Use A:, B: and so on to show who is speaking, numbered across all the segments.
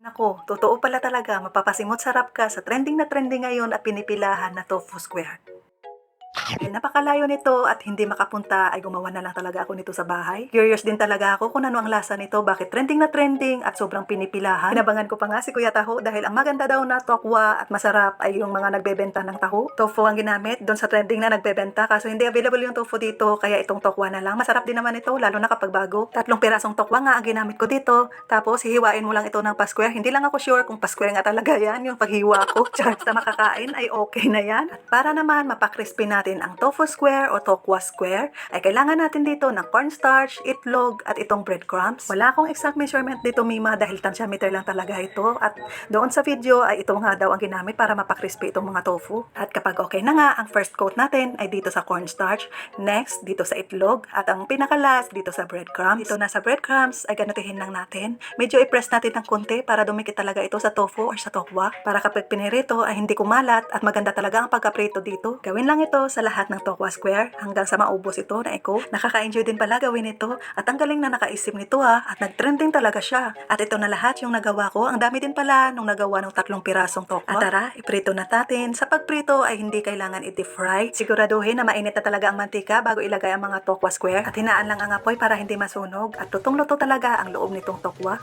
A: Ako, totoo pala talaga mapapasimot sarap ka sa trending na trending ngayon at pinipilahan na tofu square. Dahil napakalayo nito at hindi makapunta ay gumawa na lang talaga ako nito sa bahay. Curious din talaga ako kung ano ang lasa nito, bakit trending na trending at sobrang pinipilahan. Inabangan ko pa nga si Kuya Taho dahil ang maganda daw na tokwa at masarap ay yung mga nagbebenta ng taho. Tofu ang ginamit doon sa trending na nagbebenta, kaso hindi available yung tofu dito kaya itong tokwa na lang. Masarap din naman ito lalo na kapag bago. 3 pirasong tokwa nga ang ginamit ko dito. Tapos hihiwain mo lang ito ng pa-square. Hindi lang ako sure kung pa-square nga talaga yan yung paghiwa ko. Charge na makakain ay okay na yan. At para naman mapakrispy natin ang tofu square o tokwa square, ay kailangan natin dito ng cornstarch, itlog, at itong breadcrumbs. Wala akong exact measurement dito, Mima, dahil tansyameter lang talaga ito. At doon sa video ay ito nga daw ang ginamit para mapakrispy itong mga tofu. At kapag okay na nga, ang first coat natin ay dito sa cornstarch, next dito sa itlog, at ang pinakalas dito sa breadcrumbs. Dito na sa breadcrumbs ay ganutihin lang natin. Medyo i-press natin ng konti para dumikit talaga ito sa tofu or sa tokwa. Para kapag pinirito ay hindi kumalat at maganda talaga ang pagkaprito dito. Gawin lang ito sa lahat ng tokwa square hanggang sa maubos ito na iko. Nakaka-enjoy din pala gawin ito at ang galing na nakaisip nito at nag-trending talaga siya. At ito na lahat yung nagawa ko. Ang dami din pala nung nagawa ng 3 pirasong tokwa. At tara, iprito na natin. Sa pagprito ay hindi kailangan i-deep fry. Siguraduhin na mainit na talaga ang mantika bago ilagay ang mga tokwa square. At hinaan lang ang apoy para hindi masunog. At lutong-luto talaga ang loob nitong tokwa.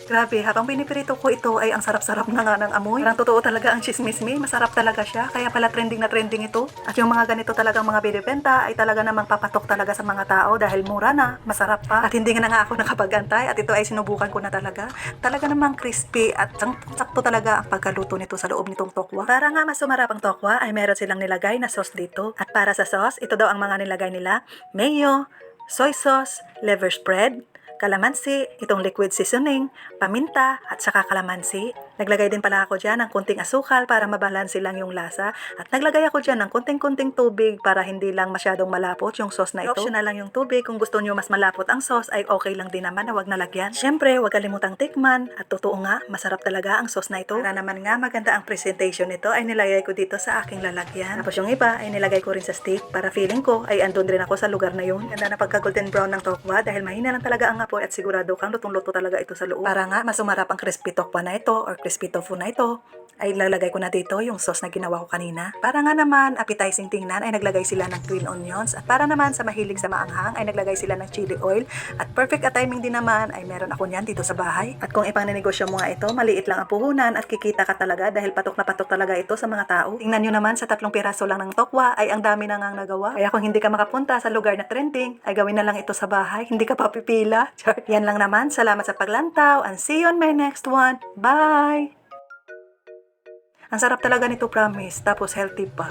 A: Grabe, habang pinipirito ko ito ay ang sarap-sarap na nga ng amoy. Parang totoo talaga ang chismis-me, masarap talaga siya. Kaya pala trending na trending ito. At yung mga ganito talagang mga binibenta ay talaga namang papatok talaga sa mga tao dahil mura na, masarap pa. At hindi nga na nga ako nakapagantay at ito ay sinubukan ko na talaga. Talaga namang crispy at sakto talaga ang pagkaluto nito sa loob nitong tokwa. Para nga mas sumarap ang tokwa ay meron silang nilagay na sauce dito. At para sa sauce, ito daw ang mga nilagay nila: mayo, soy sauce, liver spread, kalamansi, itong liquid seasoning, paminta, at saka kalamansi. Naglagay din pala ako dyan ng kunting asukal para mabalanse lang yung lasa. At naglagay ako dyan ng kunting-kunting tubig para hindi lang masyadong malapot yung sauce na ito. Optional lang yung tubig. Kung gusto nyo mas malapot ang sauce ay okay lang din naman na wag nalagyan. Siyempre, wag kalimutang tikman. At totoo nga, masarap talaga ang sauce na ito. Para naman nga maganda ang presentation nito ay nilagay ko dito sa aking lalagyan. Tapos yung iba ay nilagay ko rin sa stick para feeling ko ay andun rin ako sa lugar na yun. Ganda na pagka golden brown ng tokwa dahil mahina lang talaga ang apoy at sigurado kang lutong-luto talaga ito sa loob. Para nga mas sumarap ang crispy tokwa na ito or crispy tofu na ito, ay lalagay ko na dito yung sauce na ginawa ko kanina. Para nga naman appetizing tingnan ay naglagay sila ng green onions. At para naman sa mahilig sa maanghang ay naglagay sila ng chili oil. At perfect at timing din naman ay meron ako niyan dito sa bahay. At kung ipang-nenegosyo mo nga ito, maliit lang ang puhunan at kikita ka talaga dahil patok na patok talaga ito sa mga tao. Tingnan nyo naman sa 3 piraso lang ng tokwa ay ang dami na ngang nagawa. Kaya kung hindi ka makapunta sa lugar na trending, ay gawin na lang ito sa bahay. Hindi ka papipila. Yan lang naman. Salamat sa paglantaw and see you on my next one. Bye! Ang sarap talaga nito, promise. Tapos healthy pa.